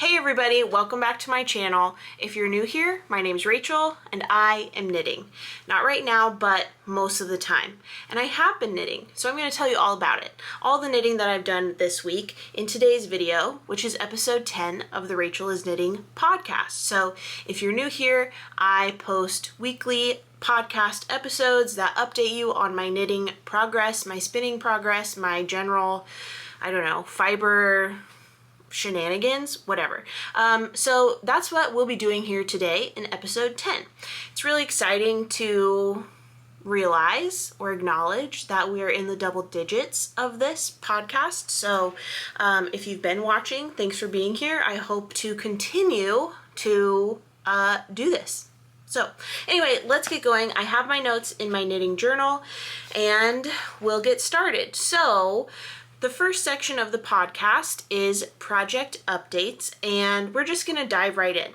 Hey everybody, welcome back to my channel. If you're new here, my name's Rachel and I am knitting. Not right now, but most of the time. And I have been knitting, so I'm going to tell you all about it. All the knitting that I've done this week in today's video, which is episode 10 of the Rachel is Knitting podcast. So if you're new here, I post weekly podcast episodes that update you on my knitting progress, my spinning progress, my general, fiber shenanigans, whatever. So that's what we'll be doing here today in episode 10. It's really exciting to realize or acknowledge that we are in the double digits of this podcast. So if you've been watching, thanks for being here. I hope to continue to do this. So anyway, let's get going. I have my notes in my knitting journal and we'll get started. So the first section of the podcast is project updates, and we're just gonna dive right in.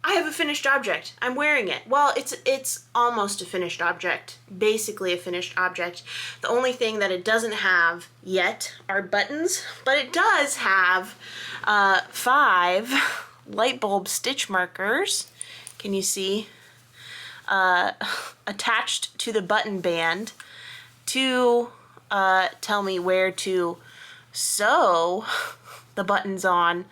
I have a finished object. I'm wearing it. Well, it's almost a finished object, basically a finished object. The only thing that it doesn't have yet are buttons, but it does have 5 light bulb stitch markers. Can you see? Attached to the button band to tell me where to sew the buttons on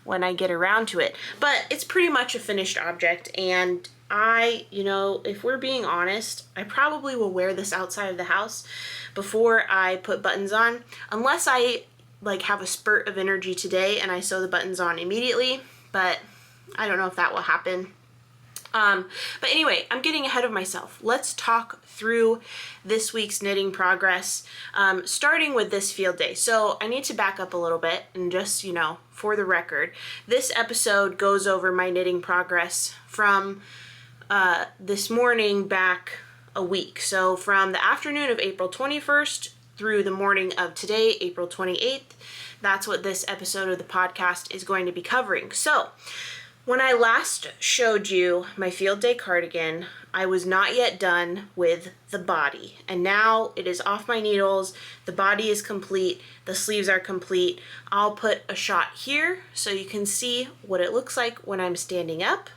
when I get around to it. But it's pretty much a finished object, and if we're being honest, I probably will wear this outside of the house before I put buttons on, unless I have a spurt of energy today and I sew the buttons on immediately, but I don't know if that will happen. But anyway, I'm getting ahead of myself. Let's talk through this week's knitting progress, starting with this field day. So I need to back up a little bit and just, for the record, this episode goes over my knitting progress from this morning back a week. So from the afternoon of April 21st through the morning of today, April 28th, that's what this episode of the podcast is going to be covering. So when I last showed you my field day cardigan, I was not yet done with the body. And now it is off my needles, the body is complete, the sleeves are complete. I'll put a shot here so you can see what it looks like when I'm standing up.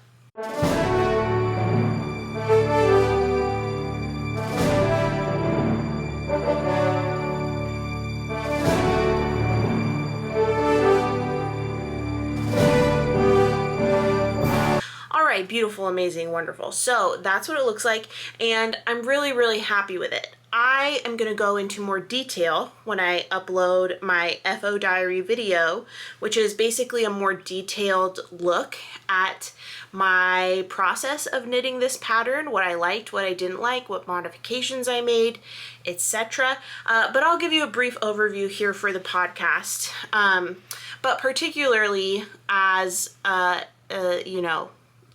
Alright, beautiful, amazing, wonderful. So that's what it looks like, and I'm really, really happy with it. I am going to go into more detail when I upload my FO diary video, which is basically a more detailed look at my process of knitting this pattern, what I liked, what I didn't like, what modifications I made, etc. But I'll give you a brief overview here for the podcast. But particularly as,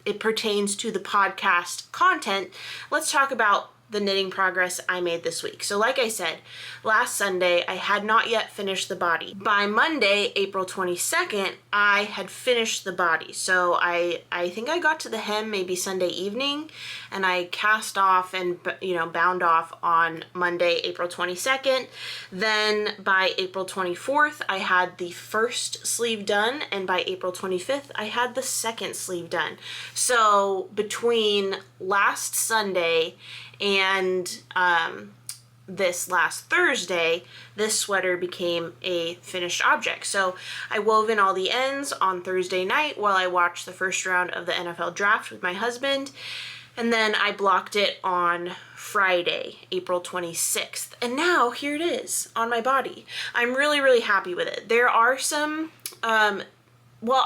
it pertains to the podcast content, let's talk about the knitting progress I made this week. So like I said, last Sunday, I had not yet finished the body. By Monday, April 22nd, I had finished the body. So I think I got to the hem maybe Sunday evening, and I cast off and, bound off on Monday, April 22nd. Then by April 24th, I had the first sleeve done, and by April 25th, I had the second sleeve done. So between last Sunday and this last Thursday, this sweater became a finished object. So I wove in all the ends on Thursday night while I watched the first round of the NFL draft with my husband, and then I blocked it on Friday, April 26th. And now here it is on my body. I'm really, really happy with it. There are some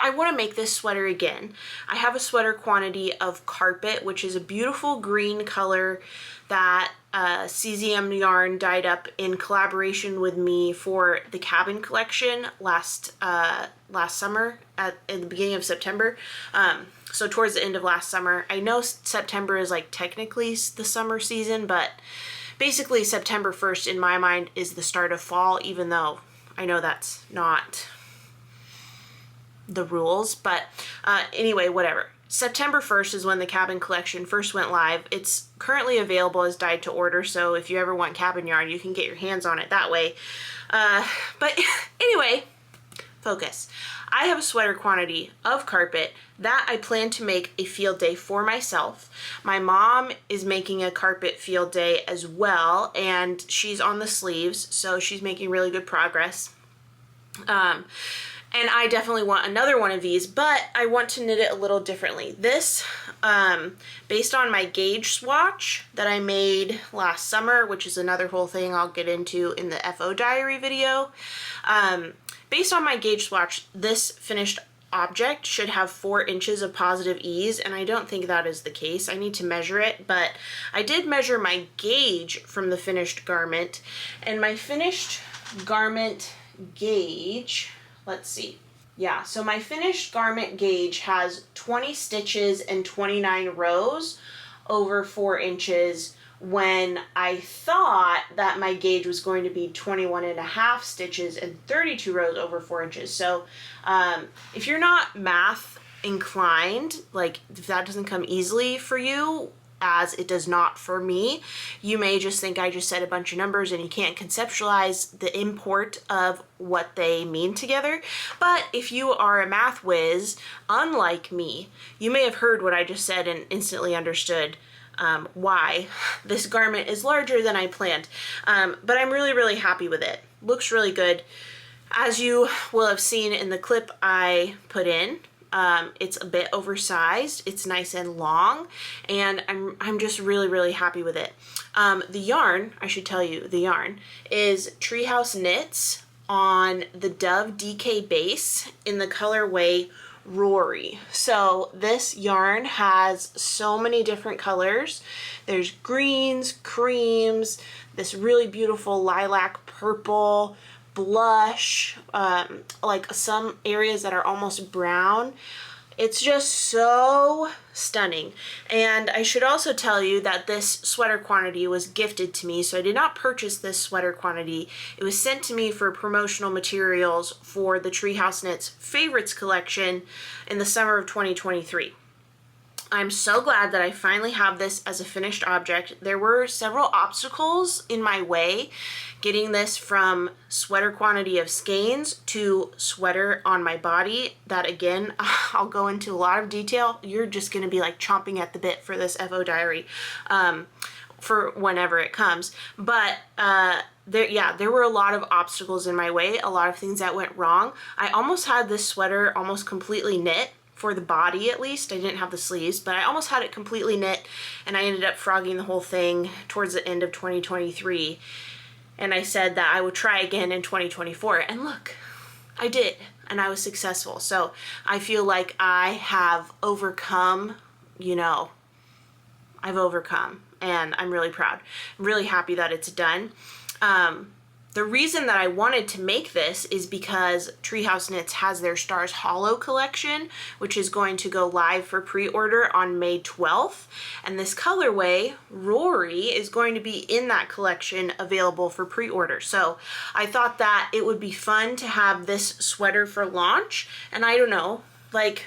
I want to make this sweater again. I have a sweater quantity of Carpet, which is a beautiful green color that Cesium Yarn dyed up in collaboration with me for the cabin collection last summer in the beginning of September. So towards the end of last summer. I know September is technically the summer season, but basically September 1st in my mind is the start of fall, even though I know that's not the rules, but anyway, whatever. September 1st is when the cabin collection first went live. It's currently available as dyed to order, so if you ever want cabin yarn, you can get your hands on it that way. But anyway, focus. I have a sweater quantity of carpet that I plan to make a field day for myself. My mom is making a carpet field day as well, and she's on the sleeves, so she's making really good progress. And I definitely want another one of these, but I want to knit it a little differently. This, based on my gauge swatch that I made last summer, which is another whole thing I'll get into in the FO diary video. Based on my gauge swatch, this finished object should have 4 inches of positive ease, and I don't think that is the case. I need to measure it, but I did measure my gauge from the finished garment, and my finished garment gauge, let's see. Yeah, so my finished garment gauge has 20 stitches and 29 rows over 4 inches, when I thought that my gauge was going to be 21.5 stitches and 32 rows over 4 inches. So if you're not math inclined, like if that doesn't come easily for you, as it does not for me, you may just think I just said a bunch of numbers and you can't conceptualize the import of what they mean together. But if you are a math whiz, unlike me, you may have heard what I just said and instantly understood why this garment is larger than I planned. But I'm really, really happy with it. Looks really good. As you will have seen in the clip I put in, it's a bit oversized, it's nice and long, and I'm just really, really happy with it. The yarn, I should tell you, the yarn is Treehouse Knits on the Dove DK base in the colorway Rory. So this yarn has so many different colors. There's greens, creams, this really beautiful lilac purple, blush, like some areas that are almost brown. It's just so stunning. And I should also tell you that this sweater quantity was gifted to me, so I did not purchase this sweater quantity. It was sent to me for promotional materials for the Treehouse Knits Favorites collection in the summer of 2023. I'm so glad that I finally have this as a finished object. There were several obstacles in my way getting this from sweater quantity of skeins to sweater on my body. That again, I'll go into a lot of detail. You're just gonna be like chomping at the bit for this FO diary for whenever it comes. But there were a lot of obstacles in my way, a lot of things that went wrong. I almost had this sweater almost completely knit, for the body at least. I didn't have the sleeves, but I almost had it completely knit, and I ended up frogging the whole thing towards the end of 2023. And I said that I would try again in 2024, and look, I did, and I was successful. So I feel like I have overcome, I've overcome, and I'm really proud. I'm really happy that it's done. The reason that I wanted to make this is because Treehouse Knits has their Stars Hollow collection, which is going to go live for pre-order on May 12th. And this colorway, Rory, is going to be in that collection available for pre-order. So I thought that it would be fun to have this sweater for launch. And I don't know, like,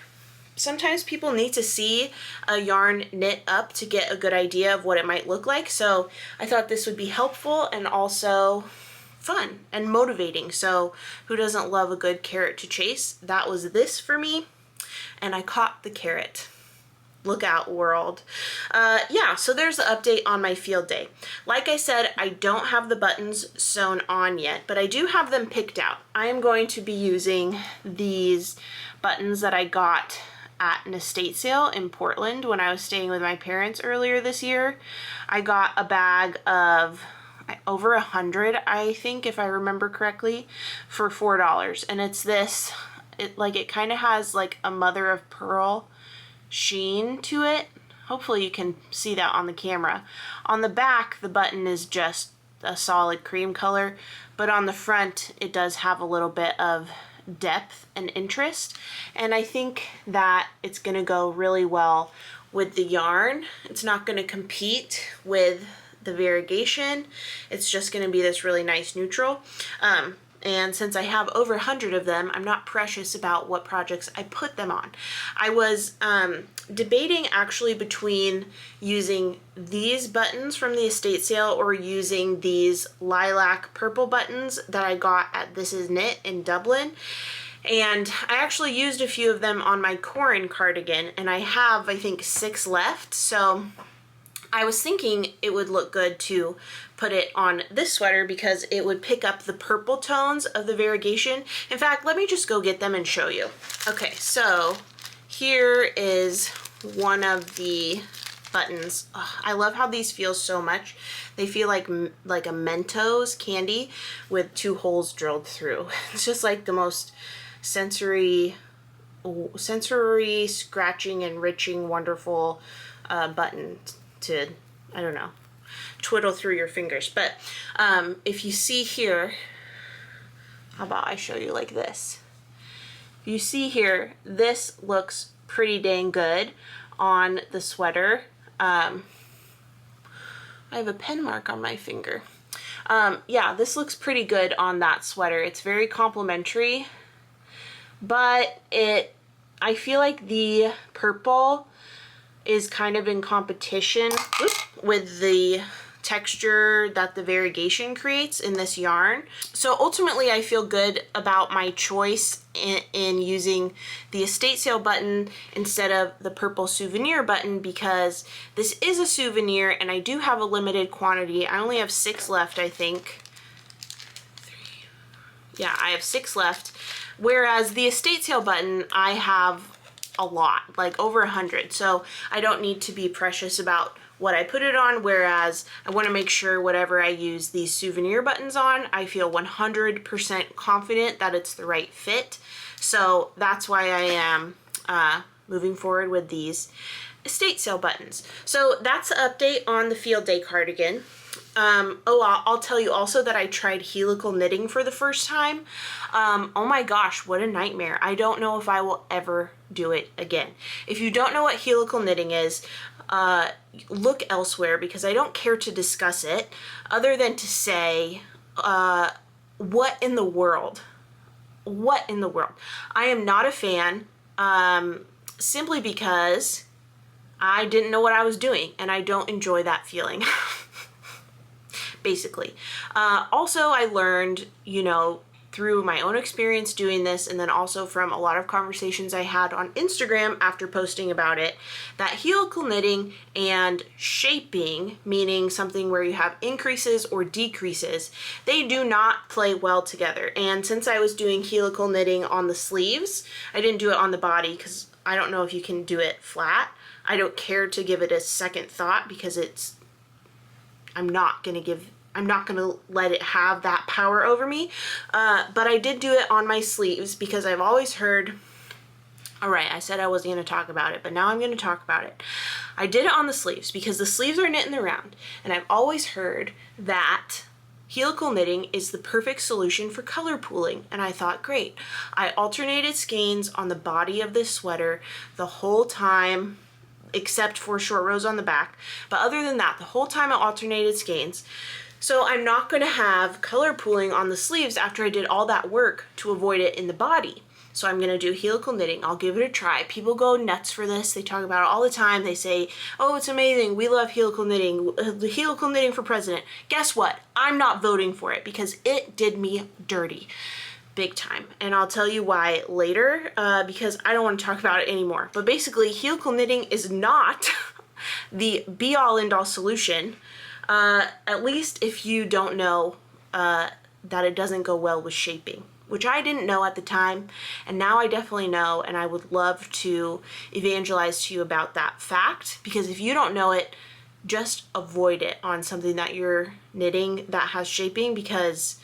sometimes people need to see a yarn knit up to get a good idea of what it might look like. So I thought this would be helpful and also fun and motivating. So who doesn't love a good carrot to chase? That was this for me, and I caught the carrot. Look out, world. Yeah, so there's the update on my field day. Like I said, I don't have the buttons sewn on yet, but I do have them picked out. I am going to be using these buttons that I got at an estate sale in Portland when I was staying with my parents earlier this year. I got a bag of over 100, I think, if I remember correctly, for $4. And it's this, it kind of has like a mother of pearl sheen to it. Hopefully you can see that on the camera. On the back, the button is just a solid cream color, but on the front, it does have a little bit of depth and interest. And I think that it's going to go really well with the yarn. It's not going to compete with the variegation. It's just going to be this really nice neutral. And since I have over 100 of them, I'm not precious about what projects I put them on. I was debating actually between using these buttons from the estate sale or using these lilac purple buttons that I got at This Is Knit in Dublin. And I actually used a few of them on my Corin cardigan, and I have, I think, 6 left. So I was thinking it would look good to put it on this sweater because it would pick up the purple tones of the variegation. In fact, let me just go get them and show you. Okay, so here is one of the buttons. Oh, I love how these feel so much. They feel like a Mentos candy with 2 holes drilled through. It's just like the most sensory scratching, enriching, wonderful button to, I don't know, twiddle through your fingers. But if you see here, how about I show you like this? You see here, this looks pretty dang good on the sweater. I have a pen mark on my finger. Yeah, this looks pretty good on that sweater. It's very complimentary, but I feel like the purple is kind of in competition with the texture that the variegation creates in this yarn. So ultimately I feel good about my choice in using the estate sale button instead of the purple souvenir button, because this is a souvenir and I do have a limited quantity. I only have 6 left, I think. Yeah, I have 6 left. Whereas the estate sale button, I have a lot, like over 100. So I don't need to be precious about what I put it on, whereas I want to make sure whatever I use these souvenir buttons on, I feel 100% confident that it's the right fit. So that's why I am moving forward with these estate sale buttons. So that's the update on the field day cardigan. I'll tell you also that I tried helical knitting for the first time. Oh my gosh, what a nightmare. I don't know if I will ever do it again. If you don't know what helical knitting is, look elsewhere, because I don't care to discuss it other than to say, what in the world? What in the world? I am not a fan, simply because I didn't know what I was doing and I don't enjoy that feeling. Basically. Also, I learned, through my own experience doing this, and then also from a lot of conversations I had on Instagram after posting about it, that helical knitting and shaping, meaning something where you have increases or decreases, they do not play well together. And since I was doing helical knitting on the sleeves, I didn't do it on the body because I don't know if you can do it flat. I don't care to give it a second thought because I'm not going to let it have that power over me. But I did do it on my sleeves because I've always heard, all right, I said I wasn't going to talk about it, but now I'm going to talk about it. I did it on the sleeves because the sleeves are knit in the round, and I've always heard that helical knitting is the perfect solution for color pooling. And I thought, great. I alternated skeins on the body of this sweater the whole time, except for short rows on the back. But other than that, the whole time I alternated skeins. So I'm not going to have color pooling on the sleeves after I did all that work to avoid it in the body. So I'm going to do helical knitting. I'll give it a try. People go nuts for this. They talk about it all the time. They say, oh, it's amazing. We love helical knitting. Helical knitting for president. Guess what? I'm not voting for it because it did me dirty. Big time. And I'll tell you why later, because I don't want to talk about it anymore. But basically, helical knitting is not the be-all end-all solution. At least if you don't know that it doesn't go well with shaping, which I didn't know at the time, and now I definitely know, and I would love to evangelize to you about that fact, because if you don't know it, just avoid it on something that you're knitting that has shaping, because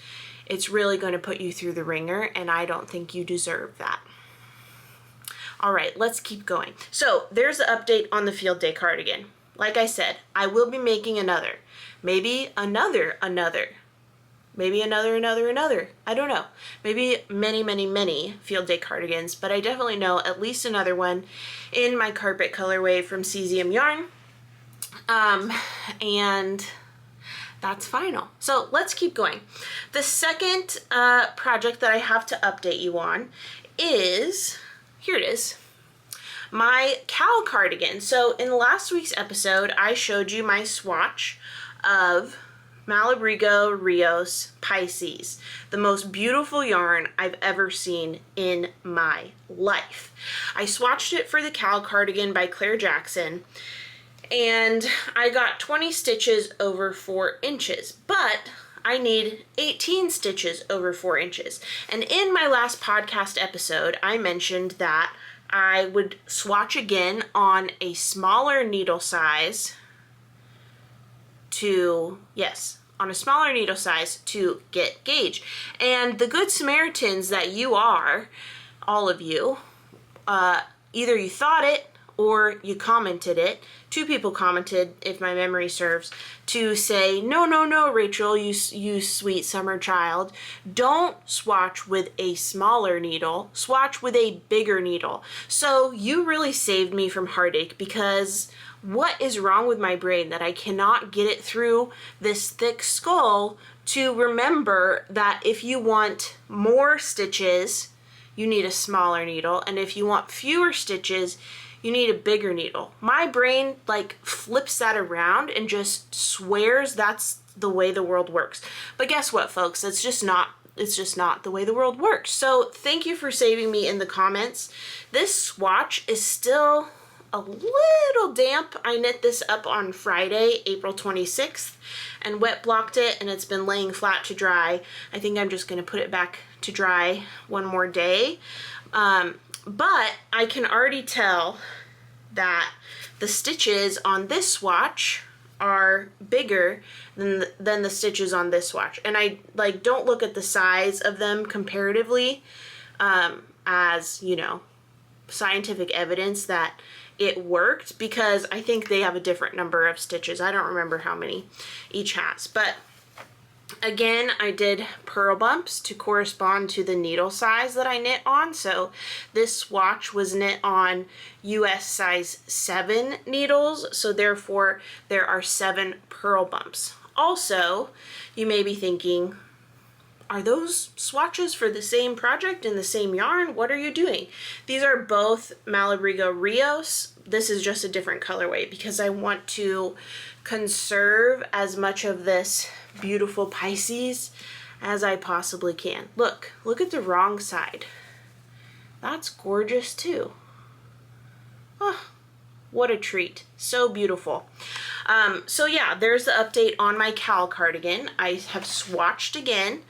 it's really going to put you through the ringer, and I don't think you deserve that. All right, let's keep going. So there's the update on the field day cardigan. Like I said, I will be making another. Maybe another. Maybe another. I don't know. Maybe many field day cardigans, but I definitely know at least another one in my carpet colorway from Cesium Yarn. And that's final. So let's keep going. The second project that I have to update you on is, here it is, my Kal Cardigan. So in last week's episode, I showed you my swatch of Malabrigo Rios Pisces, the most beautiful yarn I've ever seen in my life. I swatched it for the Kal Cardigan by Claire Jackson, and I got 20 stitches over 4 inches, but I need 18 stitches over 4 inches. And in my last podcast episode, I mentioned that I would swatch again on a smaller needle size to, on a smaller needle size to get gauge. And the good Samaritans that you are, all of you, either you thought it or you commented it. 2 people commented, if my memory serves, to say, no, Rachel, you sweet summer child, don't swatch with a smaller needle, swatch with a bigger needle. So you really saved me from heartache, because what is wrong with my brain that I cannot get it through this thick skull to remember that if you want more stitches, you need a smaller needle, and if you want fewer stitches, you need a bigger needle. My brain like flips that around and just swears that's the way the world works. But guess what, folks? It's just not the way the world works. So thank you for saving me in the comments. This swatch is still a little damp. I knit this up on Friday, April 26th, and wet blocked it, and it's been laying flat to dry. I think I'm just gonna put it back to dry one more day. But I can already tell that the stitches on this swatch are bigger than the stitches on this swatch. And I don't look at the size of them comparatively as, you know, scientific evidence that it worked, because I think they have a different number of stitches. I don't remember how many each has, but again, I did purl bumps to correspond to the needle size that I knit on. So this swatch was knit on US size 7 needles, so therefore there are 7 purl bumps. Also, you may be thinking, are those swatches for the same project in the same yarn? What are you doing? These are both Malabrigo Rios. This is just a different colorway because I want to conserve as much of this beautiful Pisces as I possibly can. Look at the wrong side. That's gorgeous too. Oh, what a treat. So beautiful. So yeah, there's the update on my Kal Cardigan. I have swatched again,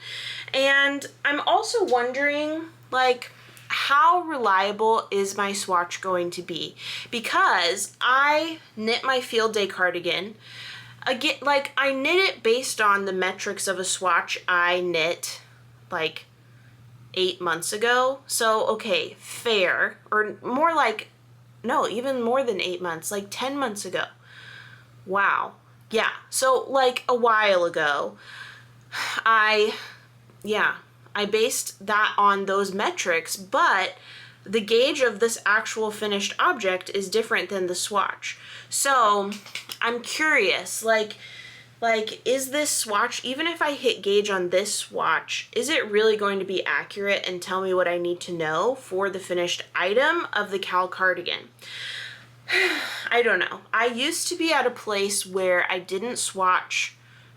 and I'm also wondering, like, how reliable is my swatch going to be? Because I knit my field day cardigan, again, like, I knit it based on the metrics of a swatch I knit like 8 months ago. So, okay, fair, or more like, no, even more than 8 months, like 10 months ago. Wow. Yeah, so like a while ago, I based that on those metrics, but the gauge of this actual finished object is different than the swatch. So I'm curious, like is this swatch, even if I hit gauge on this swatch, is it really going to be accurate and tell me what I need to know for the finished item of the Kal Cardigan? I don't know. I used to be at a place where I didn't swatch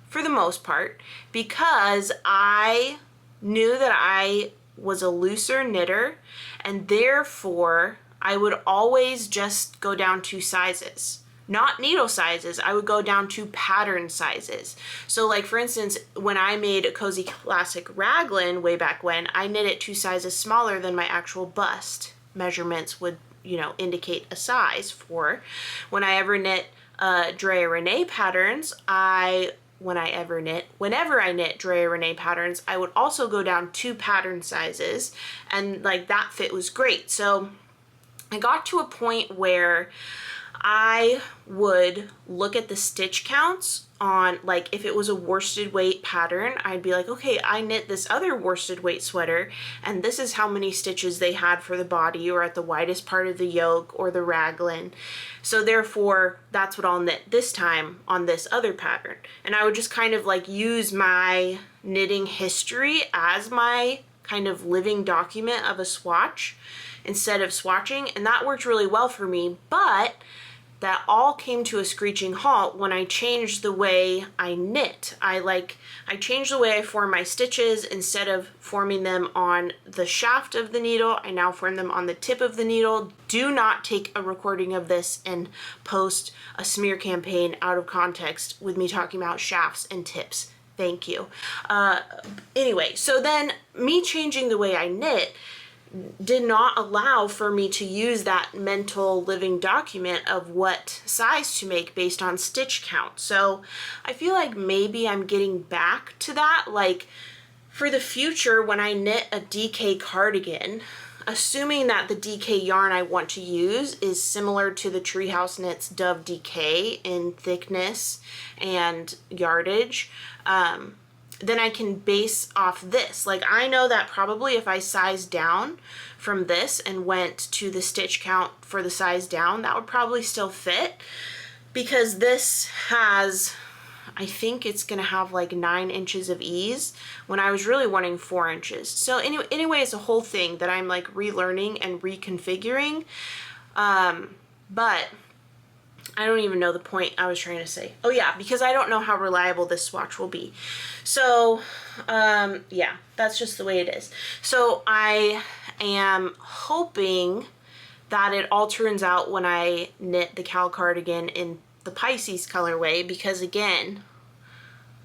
for the most part because I knew that I was a looser knitter, and therefore I would always just go down 2 sizes. Not needle sizes, I would go down to pattern sizes. So like, for instance, when I made a Cozy Classic Raglan way back when, I knit it 2 sizes smaller than my actual bust measurements would, you know, indicate a size for. When I ever knit Drea Renee patterns, whenever I knit Drea Renee patterns, I would also go down 2 pattern sizes, and like that fit was great. So I got to a point where I would look at the stitch counts on, like, if it was a worsted weight pattern, I'd be like, okay, I knit this other worsted weight sweater, and this is how many stitches they had for the body or at the widest part of the yoke or the raglan. So therefore, that's what I'll knit this time on this other pattern. And I would just kind of like use my knitting history as my kind of living document of a swatch instead of swatching, and that worked really well for me. But that all came to a screeching halt when I changed the way I knit. I changed the way I form my stitches. Instead of forming them on the shaft of the needle, I now form them on the tip of the needle. Do not take a recording of this and post a smear campaign out of context with me talking about shafts and tips. Thank you. Anyway, so then me changing the way I knit did not allow for me to use that mental living document of what size to make based on stitch count. So I feel like maybe I'm getting back to that. Like for the future, when I knit a DK cardigan, assuming that the DK yarn I want to use is similar to the Treehouse Knits Dove DK in thickness and yardage, then I can base off this. Like I know that probably if I sized down from this and went to the stitch count for the size down, that would probably still fit, because this has, I think it's gonna have like 9 inches of ease when I was really wanting 4 inches. So anyway, it's a whole thing that I'm like relearning and reconfiguring. But I don't even know the point I was trying to say. Oh yeah, because I don't know how reliable this swatch will be. So yeah, that's just the way it is. So I am hoping that it all turns out when I knit the Kal Cardigan in the Pisces colorway, because again,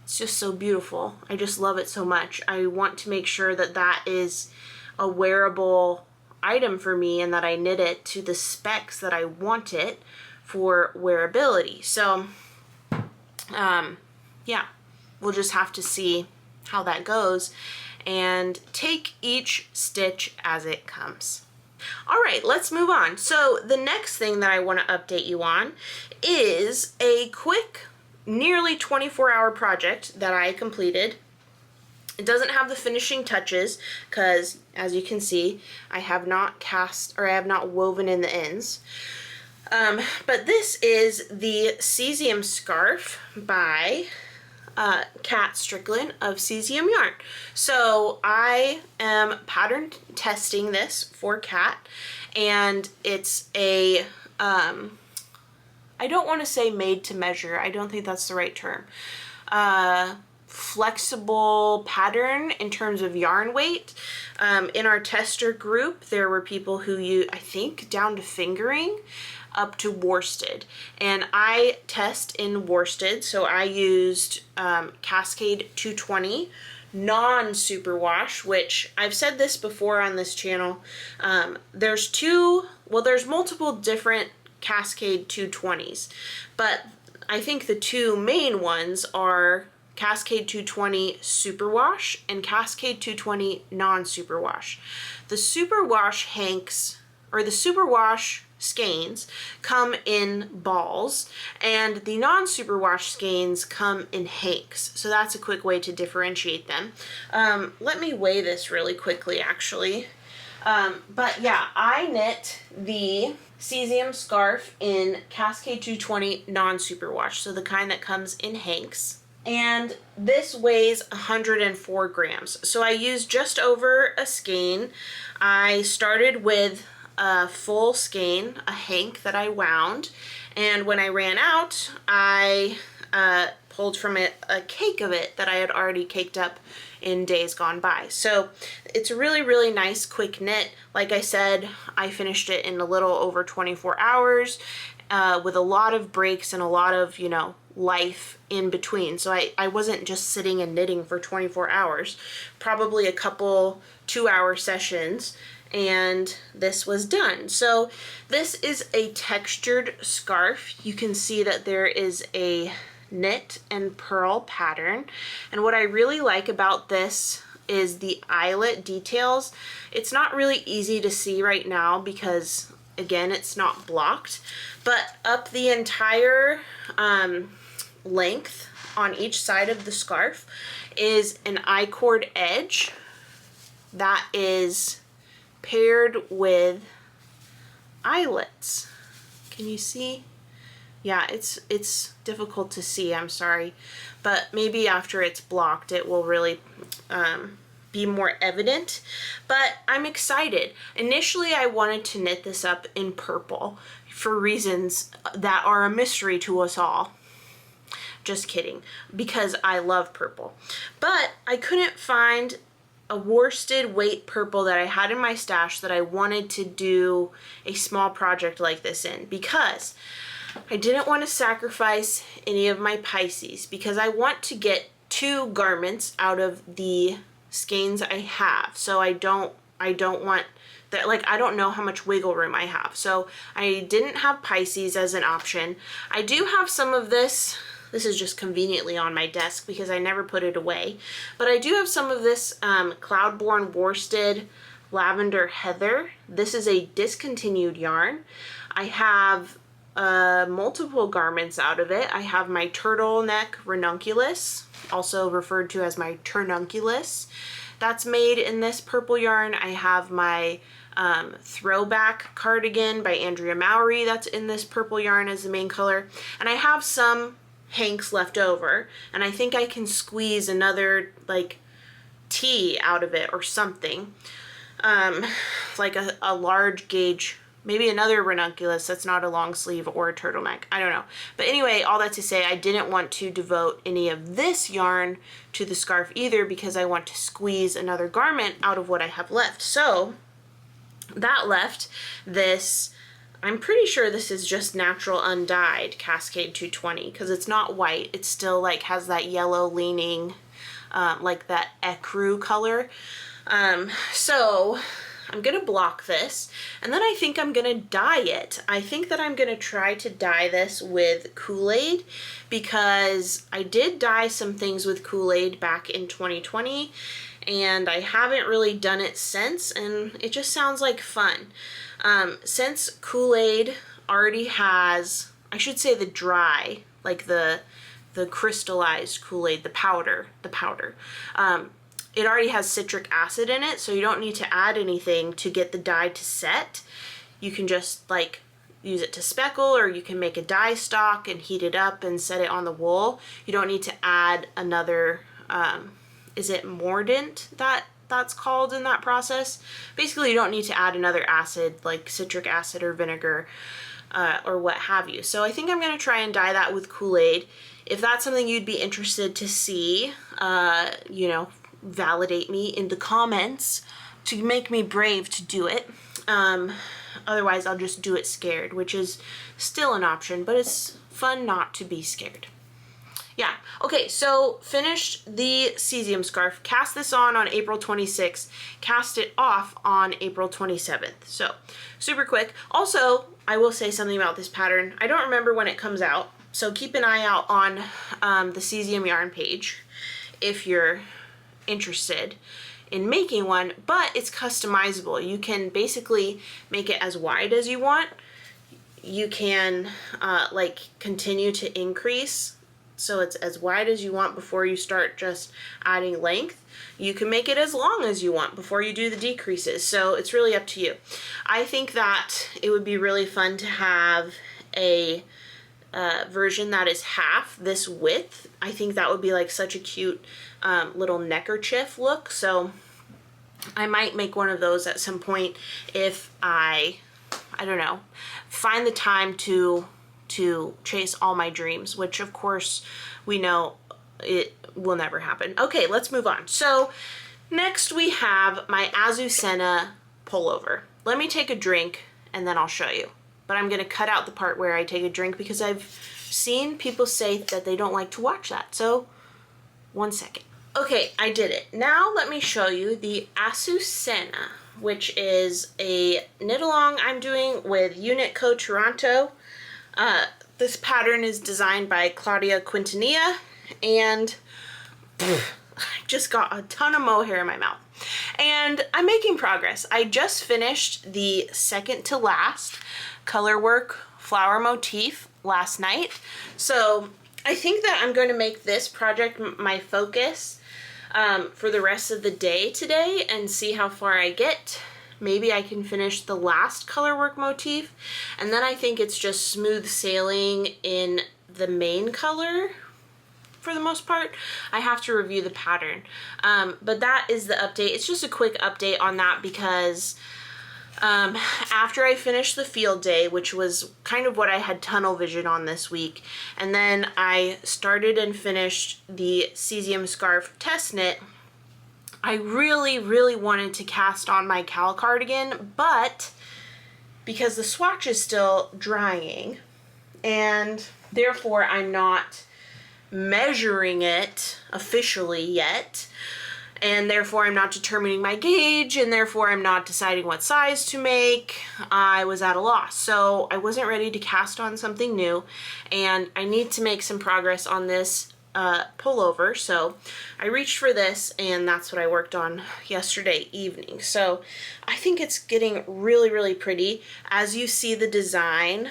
it's just so beautiful. I just love it so much. I want to make sure that that is a wearable item for me and that I knit it to the specs that I want it for wearability. So yeah, we'll just have to see how that goes and take each stitch as it comes. All right, let's move on. So the next thing that I want to update you on is a quick, nearly 24-hour project that I completed. It doesn't have the finishing touches because, as you can see, I have not woven in the ends. But this is the Cesium Scarf by Kat Strickland of Cesium Yarn. So I am pattern testing this for Kat, and it's a, I don't want to say made to measure, I don't think that's the right term, flexible pattern in terms of yarn weight. In our tester group, there were people who I think down to fingering up to worsted, and I test in worsted, so I used Cascade 220 non-superwash, which I've said this before on this channel. There's multiple different Cascade 220s, but I think the two main ones are Cascade 220 superwash and Cascade 220 non-superwash. The superwash hanks, or the superwash skeins, come in balls, and the non-superwash skeins come in hanks. So that's a quick way to differentiate them. Let me weigh this really quickly, actually. But yeah, I knit the Cesium Scarf in Cascade 220 non-superwash, so the kind that comes in hanks. And this weighs 104 grams. So I used just over a skein. I started with a full skein, a hank that I wound, and when I ran out, I pulled from it a cake of it that I had already caked up in days gone by. So it's a really, really nice quick knit. Like I said, I finished it in a little over 24 hours with a lot of breaks and a lot of, life in between. So I wasn't just sitting and knitting for 24 hours, probably a couple 2-hour sessions, and this was done. So this is a textured scarf. You can see that there is a knit and purl pattern, and what I really like about this is the eyelet details. It's not really easy to see right now because, again, it's not blocked, but up the entire length on each side of the scarf is an I-cord edge that is paired with eyelets. Can you see? Yeah, it's difficult to see, I'm sorry, but maybe after it's blocked it will really be more evident, but I'm excited. Initially, I wanted to knit this up in purple for reasons that are a mystery to us all. Just kidding, because I love purple. But I couldn't find a worsted weight purple that I had in my stash that I wanted to do a small project like this in, because I didn't want to sacrifice any of my Pisces, because I want to get 2 garments out of the skeins I have. So I don't want that, like, I don't know how much wiggle room I have. So I didn't have Pisces as an option. I do have some of this. This is just conveniently on my desk because I never put it away. But I do have some of this Cloudborn Worsted Lavender Heather. This is a discontinued yarn. I have multiple garments out of it. I have my turtleneck ranunculus, also referred to as my turnunculus. That's made in this purple yarn. I have my throwback cardigan by Andrea Mowry. That's in this purple yarn as the main color. And I have some hanks left over, and I think I can squeeze another like tee out of it or something, like a large gauge, maybe another ranunculus that's not a long sleeve or a turtleneck, I don't know. But anyway, all that to say, I didn't want to devote any of this yarn to the scarf either, because I want to squeeze another garment out of what I have left. So that left this, I'm pretty sure this is just natural undyed Cascade 220, because it's not white. It still like has that yellow leaning, like that ecru color. So I'm gonna block this, and then I think I'm gonna dye it. I think that I'm gonna try to dye this with Kool-Aid, because I did dye some things with Kool-Aid back in 2020, and I haven't really done it since, and it just sounds like fun. Since Kool-Aid already has, I should say the dry, like the crystallized Kool-Aid, the powder, it already has citric acid in it, so you don't need to add anything to get the dye to set. You can just like use it to speckle, or you can make a dye stock and heat it up and set it on the wool. You don't need to add another, is it mordant that's called in that process? Basically, you don't need to add another acid like citric acid or vinegar or what have you. So I think I'm gonna try and dye that with Kool-Aid. If that's something you'd be interested to see, you know, validate me in the comments to make me brave to do it. Otherwise, I'll just do it scared, which is still an option, but it's fun not to be scared. Yeah, okay, so finished the Cesium Scarf. Cast this on April 26th. Cast it off on April 27th. So, super quick. Also, I will say something about this pattern. I don't remember when it comes out, so keep an eye out on the Cesium Yarn page if you're interested in making one, but it's customizable. You can basically make it as wide as you want. You can like continue to increase, so it's as wide as you want before you start just adding length. You can make it as long as you want before you do the decreases, so it's really up to you. I think that it would be really fun to have a version that is half this width. I think that would be like such a cute little neckerchief look, so I might make one of those at some point if I don't know, find the time to chase all my dreams, which of course we know it will never happen. Okay, let's move on. So next we have my Azucena pullover. Let me take a drink and then I'll show you. But I'm gonna cut out the part where I take a drink because I've seen people say that they don't like to watch that. So 1 second. Okay, I did it. Now let me show you the Azucena, which is a knit along I'm doing with Unit Co Toronto. This pattern is designed by Claudia Quintanilla, and I just got a ton of mohair in my mouth. And I'm making progress. I just finished the second to last colorwork flower motif last night. So I think that I'm going to make this project my focus for the rest of the day today and see how far I get. Maybe I can finish the last colorwork motif, and then I think it's just smooth sailing in the main color for the most part. I have to review the pattern. But that is the update. It's just a quick update on that because after I finished the field day, which was kind of what I had tunnel vision on this week, and then I started and finished the Cesium Scarf test knit, I really, really wanted to cast on my Kal Cardigan, but because the swatch is still drying, and therefore I'm not measuring it officially yet, and therefore I'm not determining my gauge, and therefore I'm not deciding what size to make, I was at a loss. So I wasn't ready to cast on something new, and I need to make some progress on this pullover. So I reached for this, and that's what I worked on yesterday evening. So I think it's getting really, really pretty. As you see the design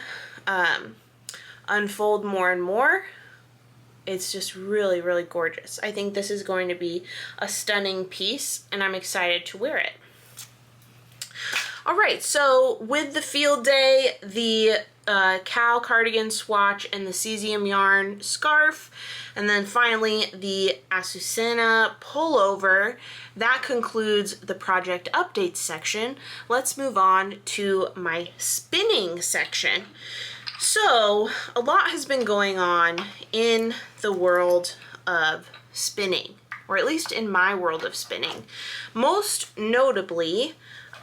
unfold more and more, it's just really, really gorgeous. I think this is going to be a stunning piece, and I'm excited to wear it. All right, so with the field day, the Kal Cardigan swatch and the Cesium Yarn scarf, and then finally the Azucena pullover, that concludes the project updates section. Let's move on to my spinning section. So a lot has been going on in the world of spinning, or at least in my world of spinning. Most notably,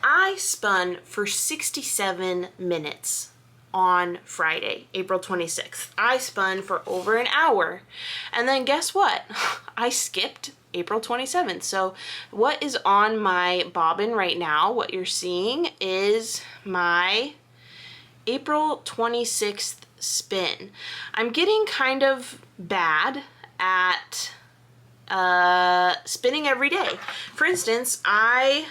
I spun for 67 minutes on Friday, April 26th. I spun for over an hour. And then guess what? I skipped April 27th. So what is on my bobbin right now, what you're seeing, is my April 26th spin. I'm getting kind of bad at spinning every day. For instance, I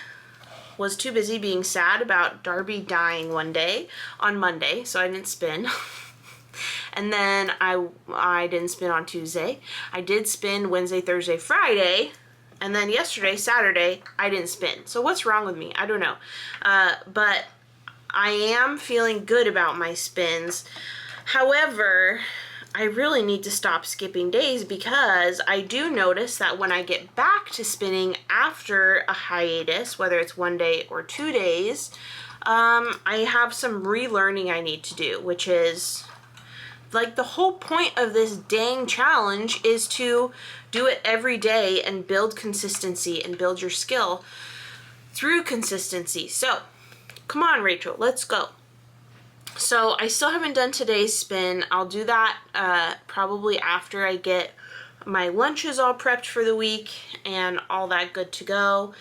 was too busy being sad about Darby dying one day on Monday, so I didn't spin. And then I didn't spin on Tuesday. I did spin Wednesday, Thursday, Friday, and then yesterday, Saturday, I didn't spin. So what's wrong with me? I don't know. But I am feeling good about my spins. However, I really need to stop skipping days because I do notice that when I get back to spinning after a hiatus, whether it's 1 day or 2 days, I have some relearning I need to do, which is like the whole point of this dang challenge is to do it every day and build consistency and build your skill through consistency. So come on, Rachel, let's go. So I still haven't done today's spin. I'll do that probably after I get my lunches all prepped for the week and all that good to go.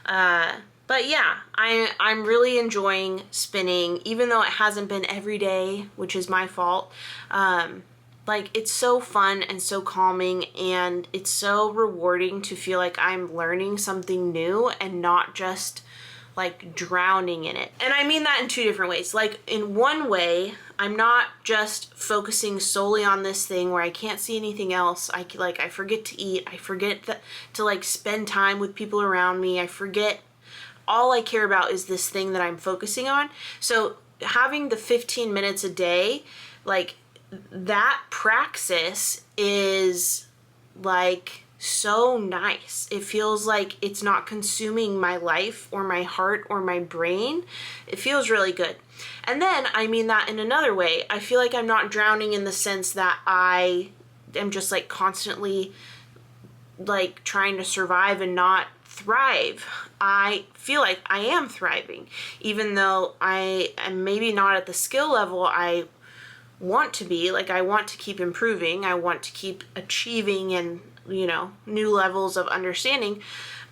But yeah, I'm really enjoying spinning, even though it hasn't been every day, which is my fault. Like, it's so fun and so calming, and it's so rewarding to feel like I'm learning something new and not just like drowning in it. And I mean that in two different ways. Like, in one way, I'm not just focusing solely on this thing where I can't see anything else. I forget to eat. I forget to like spend time with people around me. I forget, all I care about is this thing that I'm focusing on. So having the 15 minutes a day, like, that praxis is like so nice. It feels like it's not consuming my life or my heart or my brain. It feels really good. And then I mean that in another way. I feel like I'm not drowning in the sense that I am just like constantly like trying to survive and not thrive. I feel like I am thriving, even though I am maybe not at the skill level I want to be. Like, I want to keep improving. I want to keep achieving and, you know, new levels of understanding,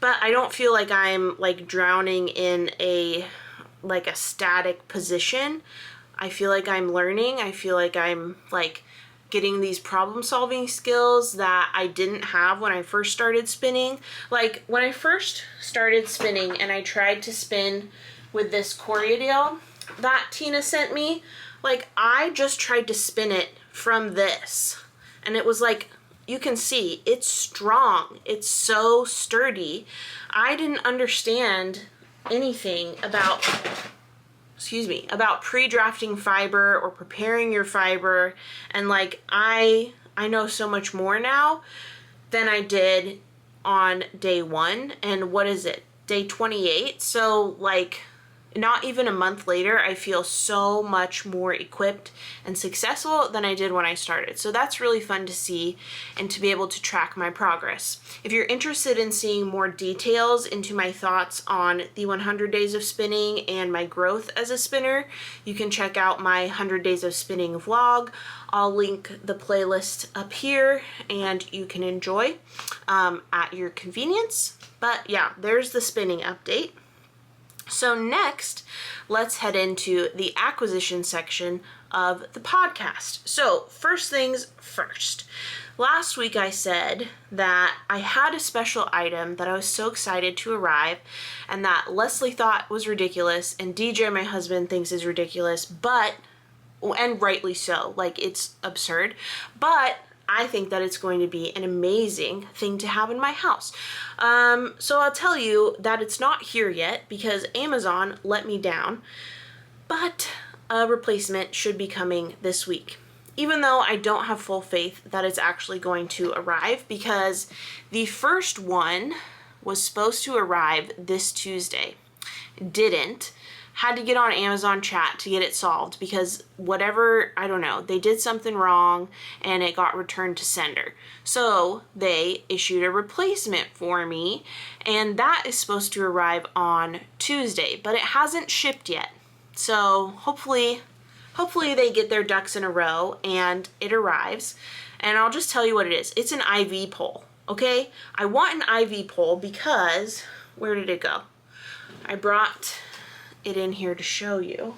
but I don't feel like I'm like drowning in a static position. I feel like I'm learning. I feel like I'm like getting these problem solving skills that I didn't have when I first started spinning. Like, when I first started spinning and I tried to spin with this Corriedale that Tina sent me, like, I just tried to spin it from this, and it was like, you can see it's strong. It's so sturdy. I didn't understand anything about, about pre-drafting fiber or preparing your fiber, and like I I know so much more now than I did on day 1. And what is it? Day 28. So like not even a month later, I feel so much more equipped and successful than I did when I started. So that's really fun to see and to be able to track my progress. If you're interested in seeing more details into my thoughts on the 100 days of spinning and my growth as a spinner, you can check out my 100 days of spinning vlog. I'll link the playlist up here and you can enjoy at your convenience. But yeah, there's the spinning update. So next, let's head into the acquisition section of the podcast. So first things first. Last week I said that I had a special item that I was so excited to arrive and that Leslie thought was ridiculous and DJ, my husband, thinks is ridiculous, but, and rightly so, like it's absurd, but I think that it's going to be an amazing thing to have in my house. So I'll tell you that it's not here yet because Amazon let me down, but a replacement should be coming this week. Even though I don't have full faith that it's actually going to arrive, because the first one was supposed to arrive this Tuesday. Didn't. Had to get on Amazon chat to get it solved because whatever, I don't know, they did something wrong and it got returned to sender. So they issued a replacement for me and that is supposed to arrive on Tuesday, but it hasn't shipped yet. So hopefully they get their ducks in a row and it arrives. And I'll just tell you what it is. It's an IV pole, okay? I want an IV pole because, where did it go? I brought it in here to show you.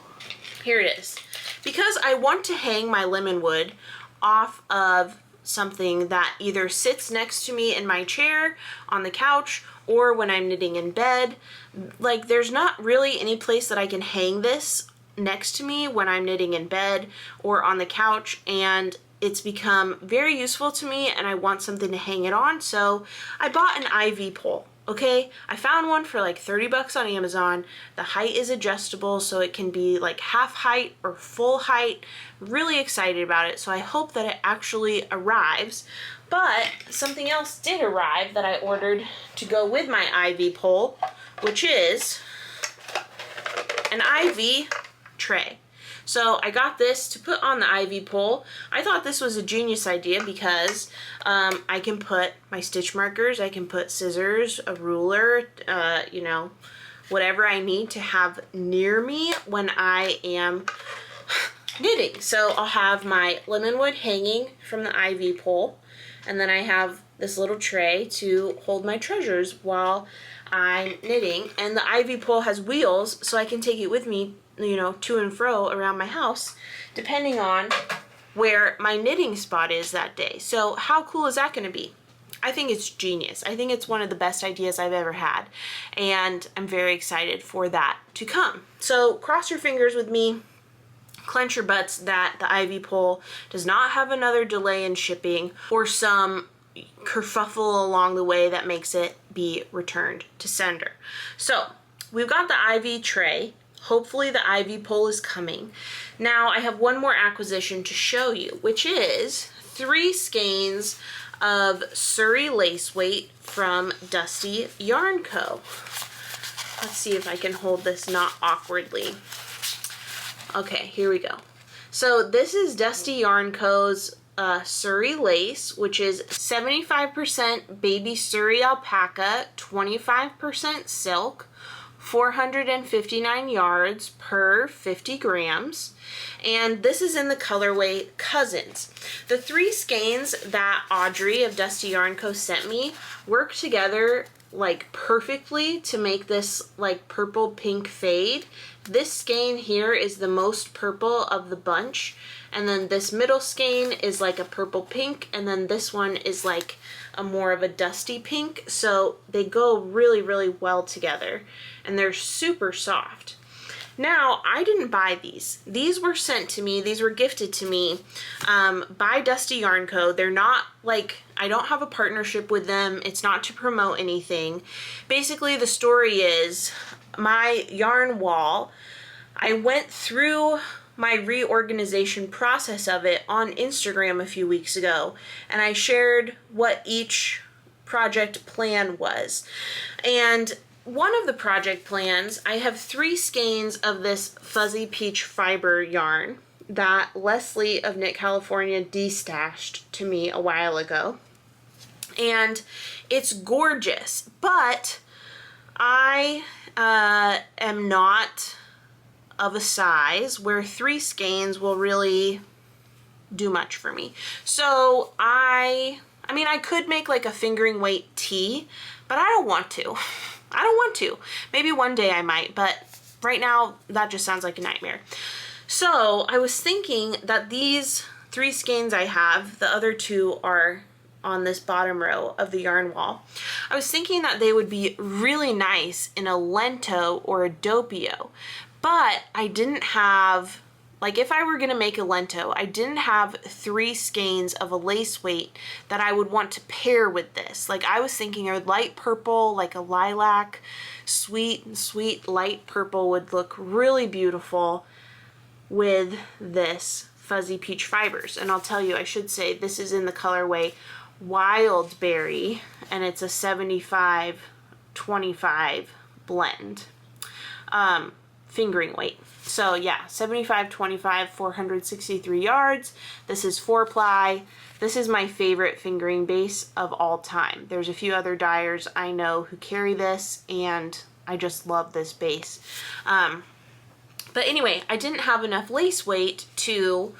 Here it is. Because I want to hang my lemon wood off of something that either sits next to me in my chair, on the couch, or when I'm knitting in bed. Like there's not really any place that I can hang this next to me when I'm knitting in bed or on the couch, and it's become very useful to me and I want something to hang it on, so I bought an IV pole. Okay, I found one for like 30 bucks on Amazon. The height is adjustable so it can be like half height or full height. Really excited about it, so I hope that it actually arrives. But something else did arrive that I ordered to go with my IV pole, which is an IV tray. So I got this to put on the IV pole. I thought this was a genius idea because I can put my stitch markers, I can put scissors, a ruler, you know, whatever I need to have near me when I am knitting. So I'll have my lemon wood hanging from the IV pole, and then I have this little tray to hold my treasures while I'm knitting. And the IV pole has wheels, so I can take it with me, you know, to and fro around my house, depending on where my knitting spot is that day. So how cool is that going to be? I think it's genius. I think it's one of the best ideas I've ever had, and I'm very excited for that to come. So cross your fingers with me, clench your butts that the IV pole does not have another delay in shipping or some kerfuffle along the way that makes it be returned to sender. So we've got the IV tray. Hopefully the IV pole is coming. Now I have one more acquisition to show you, which is 3 skeins of Surrey lace weight from Dusty Yarn Co. Let's see if I can hold this not awkwardly. Okay, here we go. So this is Dusty Yarn Co.'s Surrey lace, which is 75% baby Surrey alpaca, 25% silk, 459 yards per 50 grams, and this is in the colorway Cousins. The 3 skeins that Audrey of Dusty Yarn Co. sent me work together like perfectly to make this like purple pink fade. This skein here is the most purple of the bunch, and then this middle skein is like a purple pink, and then this one is like a more of a dusty pink. So they go really, really well together, and they're super soft. Now, I didn't buy these. These were sent to me, these were gifted to me by Dusty Yarn Co. They're not like, I don't have a partnership with them. It's not to promote anything. Basically, the story is my yarn wall I went through my reorganization process of it on Instagram a few weeks ago, and I shared what each project plan was. And one of the project plans, I have 3 skeins of this fuzzy peach fiber yarn that Leslie of Knit California destashed to me a while ago. And it's gorgeous, but I am not of a size where 3 skeins will really do much for me. So I mean, I could make like a fingering weight tee, but I don't want to. I don't want to. Maybe one day I might, but right now that just sounds like a nightmare. So I was thinking that these 3 skeins I have, the other 2 are on this bottom row of the yarn wall. I was thinking that they would be really nice in a lento or a doppio, but I didn't have, like if I were gonna make a lento, I didn't have 3 skeins of a lace weight that I would want to pair with this. Like I was thinking a light purple, like a lilac, sweet light purple would look really beautiful with this fuzzy peach fibers. And I'll tell you, I should say this is in the colorway Wild Berry, and it's a 75-25 blend. Fingering weight. So yeah, 75-25, 463 yards. This is 4-ply. This is my favorite fingering base of all time. There's a few other dyers I know who carry this, and I just love this base. But anyway, I didn't have enough lace weight to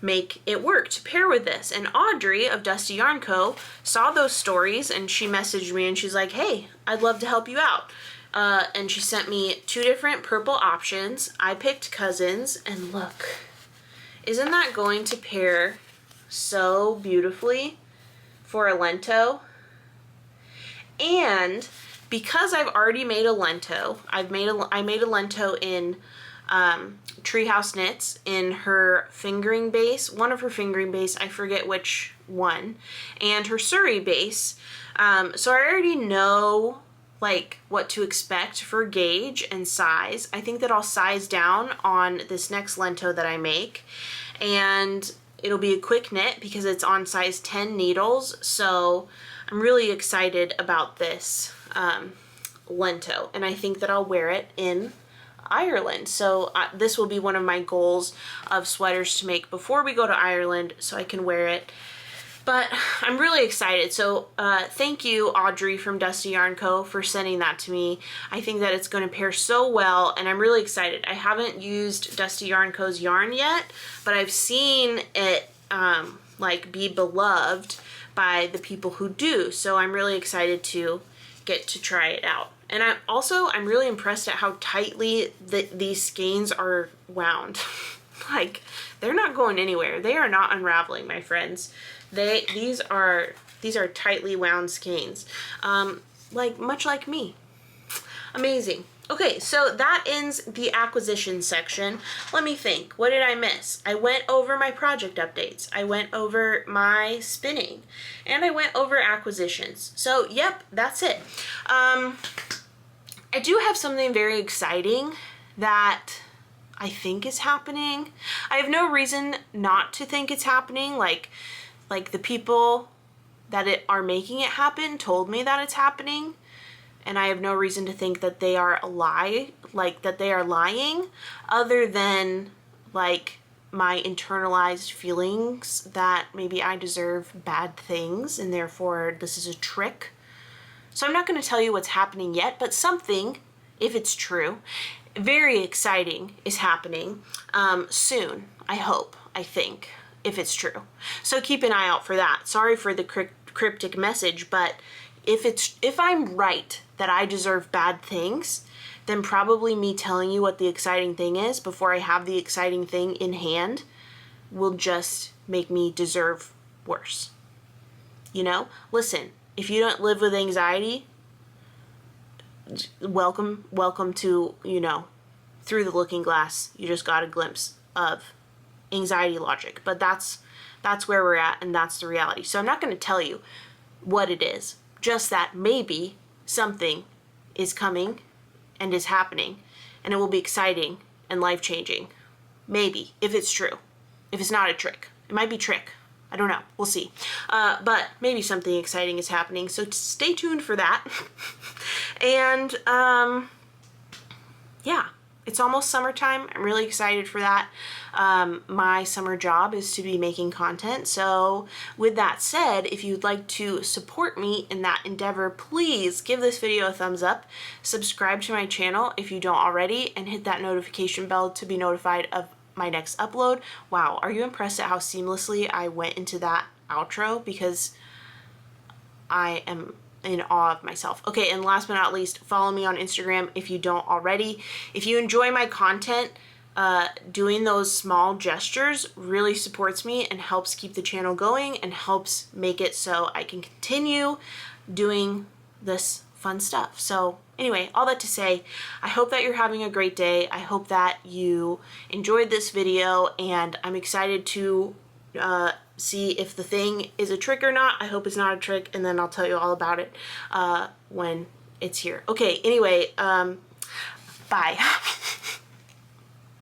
make it work to pair with this. And Audrey of Dusty Yarn Co. saw those stories, and she messaged me and she's like, hey, I'd love to help you out. And she sent me 2 different purple options. I picked Cousins, and look, isn't that going to pair so beautifully for a lento? And because I've already made a lento, I made a lento in Treehouse Knits in her fingering base, one of her fingering base, I forget which one, and her Surrey base. So I already know like what to expect for gauge and size. I think that I'll size down on this next lento that I make, and it'll be a quick knit because it's on size 10 needles. So I'm really excited about this lento, and I think that I'll wear it in Ireland. So this will be one of my goals of sweaters to make before we go to Ireland so I can wear it. But I'm really excited. So thank you, Audrey from Dusty Yarn Co. for sending that to me. I think that it's going to pair so well, and I'm really excited. I haven't used Dusty Yarn Co.'s yarn yet, but I've seen it like be beloved by the people who do. So I'm really excited to get to try it out. And I'm really impressed at how tightly these skeins are wound. Like, they're not going anywhere. They are not unraveling, my friends. These are tightly wound skeins. Like, much like me. Amazing. Okay, so that ends the acquisition section. Let me think. What did I miss? I went over my project updates. I went over my spinning. And I went over acquisitions. So, yep, that's it. I do have something very exciting that I think is happening. I have no reason not to think it's happening. Like the people that are making it happen told me that it's happening, and I have no reason to think that they are lying, other than like my internalized feelings that maybe I deserve bad things and therefore this is a trick. So I'm not going to tell you what's happening yet, but something, if it's true, very exciting is happening soon, I hope, I think, if it's true. So keep an eye out for that. Sorry for the cryptic message, but if I'm right that I deserve bad things, then probably me telling you what the exciting thing is before I have the exciting thing in hand will just make me deserve worse. You know? Listen, if you don't live with anxiety, welcome to, you know, Through the Looking Glass. You just got a glimpse of anxiety logic, but that's where we're at, and that's the reality. So I'm not going to tell you what it is, just that maybe something is coming and is happening, and it will be exciting, and life-changing. Maybe, if it's true. If it's not a trick. It might be trick. I don't know. We'll see. But maybe something exciting is happening, so stay tuned for that. And, yeah, it's almost summertime. I'm really excited for that. My summer job is to be making content. So with that said, if you'd like to support me in that endeavor, please give this video a thumbs up, subscribe to my channel if you don't already, and hit that notification bell to be notified of my next upload. Wow, are you impressed at how seamlessly I went into that outro? Because I am in awe of myself. Okay, and last but not least, follow me on Instagram if you don't already. If you enjoy my content, doing those small gestures really supports me and helps keep the channel going and helps make it so I can continue doing this fun stuff. So anyway, all that to say, I hope that you're having a great day. I hope that you enjoyed this video, and I'm excited to see if the thing is a trick or not. I hope it's not a trick, and then I'll tell you all about it when it's here. Okay, anyway, bye.